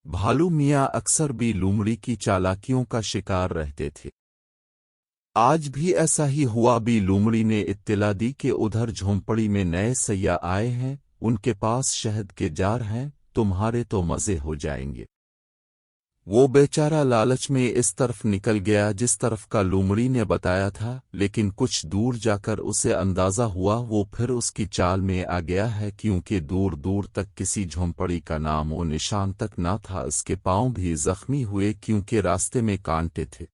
भालू मियाँ अक्सर भी लोमड़ी की चालाकियों का शिकार रहते थे। आज भी ऐसा ही हुआ। भी लोमड़ी ने इत्तला दी कि उधर झोंपड़ी में नए सैयाह आए हैं, उनके पास शहद के जार हैं, तुम्हारे तो मज़े हो जाएंगे। वो बेचारा लालच में इस तरफ निकल गया जिस तरफ का लोमड़ी ने बताया था, लेकिन कुछ दूर जाकर उसे अंदाज़ा हुआ वो फिर उसकी चाल में आ गया है, क्योंकि दूर दूर तक किसी झोंपड़ी का नाम वो निशान तक ना था। इसके पांव भी जख्मी हुए क्योंकि रास्ते में कांटे थे।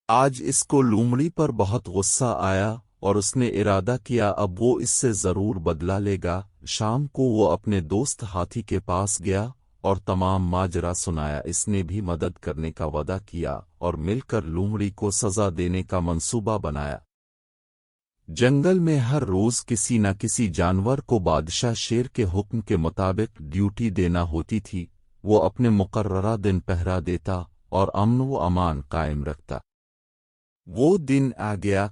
आज इसको लोमड़ी पर बहुत गुस्सा आया और उसने इरादा किया अब वो इससे ज़रूर बदला लेगा। शाम को वो अपने दोस्त हाथी के पास गया और तमाम माजरा सुनाया। इसने भी मदद करने का वादा किया और मिलकर लोमड़ी को सज़ा देने का मंसूबा बनाया। जंगल में हर रोज़ किसी न किसी जानवर को बादशाह शेर के हुक्म के मुताबिक ड्यूटी देना होती थी। वो अपने मुकर्ररा दिन पहरा देता और अमन व अमान कायम रखता। वो दिन आ गया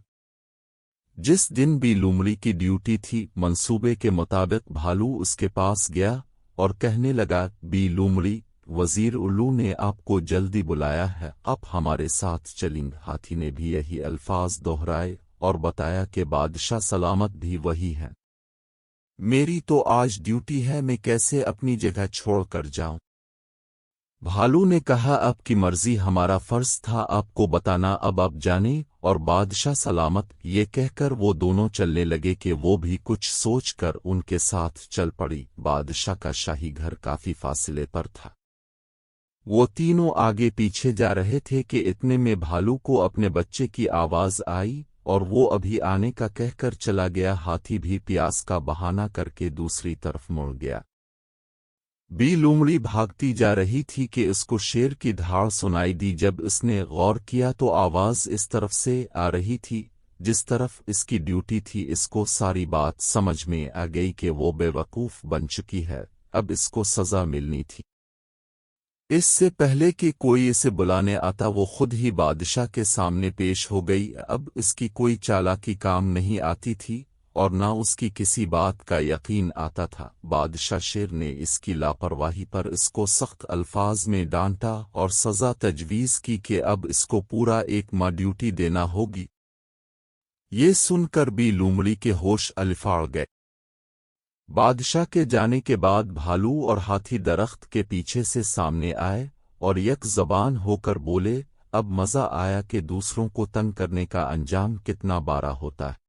जिस दिन भी लोमड़ी की ड्यूटी थी। मंसूबे के मुताबिक भालू उसके पास गया और कहने लगा, बी लोमड़ी, वजीर उल्लू ने आपको जल्दी बुलाया है, आप हमारे साथ चलेंगे। हाथी ने भी यही अल्फाज दोहराए और बताया कि बादशाह सलामत भी वही है, मेरी तो आज ड्यूटी है, मैं कैसे अपनी जगह छोड़ कर जाऊं। भालू ने कहा, आपकी मर्जी, हमारा फर्ज था आपको बताना, अब आप जाने और बादशाह सलामत। ये कहकर वो दोनों चलने लगे कि वो भी कुछ सोचकर उनके साथ चल पड़ी। बादशाह का शाही घर काफी फासले पर था। वो तीनों आगे पीछे जा रहे थे कि इतने में भालू को अपने बच्चे की आवाज आई और वो अभी आने का कहकर चला गया। हाथी भी प्यास का बहाना करके दूसरी तरफ मुड़ गया। बी लोमड़ी भागती जा रही थी कि उसको शेर की धाड़ सुनाई दी। जब उसने गौर किया तो आवाज इस तरफ से आ रही थी जिस तरफ इसकी ड्यूटी थी। इसको सारी बात समझ में आ गई कि वो बेवकूफ बन चुकी है, अब इसको सजा मिलनी थी। इससे पहले कि कोई इसे बुलाने आता वो खुद ही बादशाह के सामने पेश हो गई। अब इसकी कोई चालाकी काम नहीं आती थी और ना उसकी किसी बात का यकीन आता था। बादशाह शेर ने इसकी लापरवाही पर इसको सख्त अल्फाज में डांटा और सज़ा तजवीज़ की कि अब इसको पूरा एक माह ड्यूटी देना होगी। ये सुनकर भी लोमड़ी के होश अलिफाड़ गए। बादशाह के जाने के बाद भालू और हाथी दरख्त के पीछे से सामने आए और एक ज़बान होकर बोले, अब मज़ा आया कि दूसरों को तंग करने का अंजाम कितना बारा होता है।